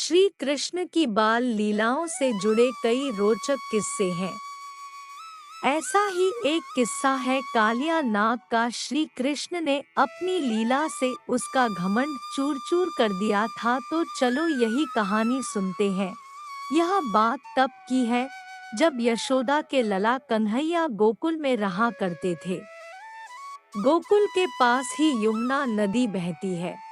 श्री कृष्ण की बाल लीलाओं से जुड़े कई रोचक किस्से हैं। ऐसा ही एक किस्सा है कालिया नाग का। श्री कृष्ण ने अपनी लीला से उसका घमंड चूर चूर कर दिया था। तो चलो यही कहानी सुनते हैं। यह बात तब की है जब यशोदा के लला कन्हैया गोकुल में रहा करते थे। गोकुल के पास ही यमुना नदी बहती है।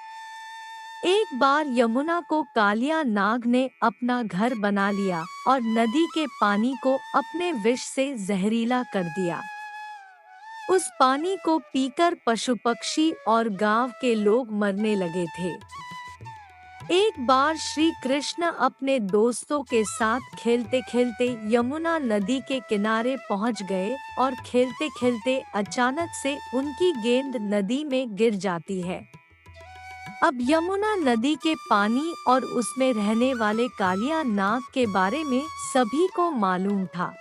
एक बार यमुना को कालिया नाग ने अपना घर बना लिया और नदी के पानी को अपने विष से जहरीला कर दिया। उस पानी को पीकर पशु पक्षी और गांव के लोग मरने लगे थे। एक बार श्री कृष्ण अपने दोस्तों के साथ खेलते खेलते यमुना नदी के किनारे पहुंच गए और खेलते खेलते अचानक से उनकी गेंद नदी में गिर जाती है। अब यमुना नदी के पानी और उसमें रहने वाले कालिया नाग के बारे में सभी को मालूम था,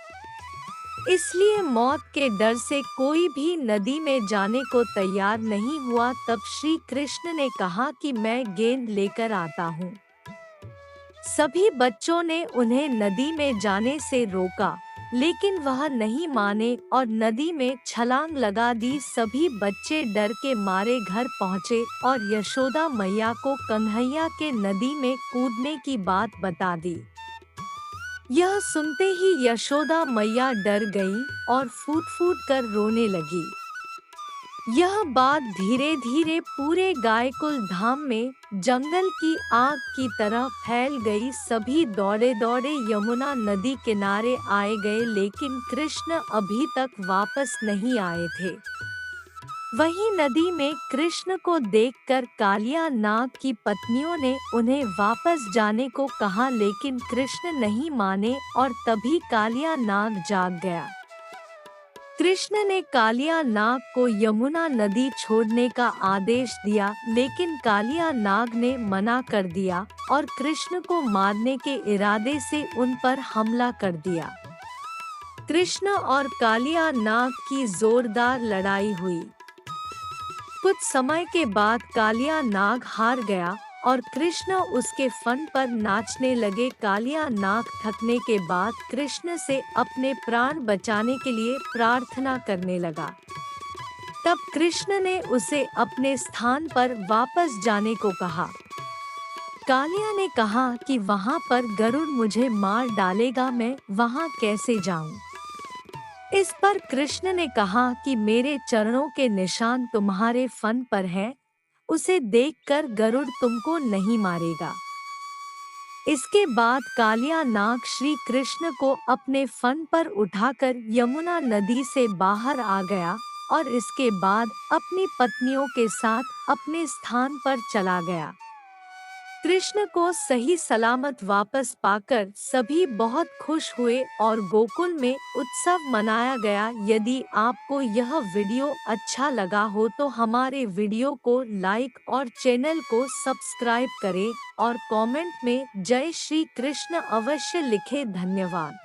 इसलिए मौत के डर से कोई भी नदी में जाने को तैयार नहीं हुआ। तब श्री कृष्ण ने कहा कि मैं गेंद लेकर आता हूँ। सभी बच्चों ने उन्हें नदी में जाने से रोका, लेकिन वह नहीं माने और नदी में छलांग लगा दी। सभी बच्चे डर के मारे घर पहुँचे और यशोदा मैया को कन्हैया के नदी में कूदने की बात बता दी। यह सुनते ही यशोदा मैया डर गई और फूट फूट कर रोने लगी। यह बात धीरे धीरे पूरे गायकुल धाम में जंगल की आग की तरह फैल गई। सभी दौड़े दौड़े यमुना नदी किनारे आए गए, लेकिन कृष्ण अभी तक वापस नहीं आए थे। वहीं नदी में कृष्ण को देखकर कालिया नाग की पत्नियों ने उन्हें वापस जाने को कहा, लेकिन कृष्ण नहीं माने और तभी कालिया नाग जाग गया। कृष्ण ने कालिया नाग को यमुना नदी छोड़ने का आदेश दिया, लेकिन कालिया नाग ने मना कर दिया और कृष्ण को मारने के इरादे से उन पर हमला कर दिया। कृष्ण और कालिया नाग की जोरदार लड़ाई हुई। कुछ समय के बाद कालिया नाग हार गया और कृष्ण उसके फन पर नाचने लगे। कालिया नाग थकने के बाद कृष्ण से अपने प्राण बचाने के लिए प्रार्थना करने लगा। तब कृष्ण ने उसे अपने स्थान पर वापस जाने को कहा। कालिया ने कहा कि वहां पर गरुड़ मुझे मार डालेगा, मैं वहां कैसे जाऊं? इस पर कृष्ण ने कहा कि मेरे चरणों के निशान तुम्हारे फन पर हैं, उसे देखकर गरुड़ तुमको नहीं मारेगा। इसके बाद कालिया नाग श्री कृष्ण को अपने फन पर उठाकर यमुना नदी से बाहर आ गया और इसके बाद अपनी पत्नियों के साथ अपने स्थान पर चला गया। कृष्ण को सही सलामत वापस पाकर सभी बहुत खुश हुए और गोकुल में उत्सव मनाया गया। यदि आपको यह वीडियो अच्छा लगा हो तो हमारे वीडियो को लाइक और चैनल को सब्सक्राइब करें और कमेंट में जय श्री कृष्ण अवश्य लिखें। धन्यवाद।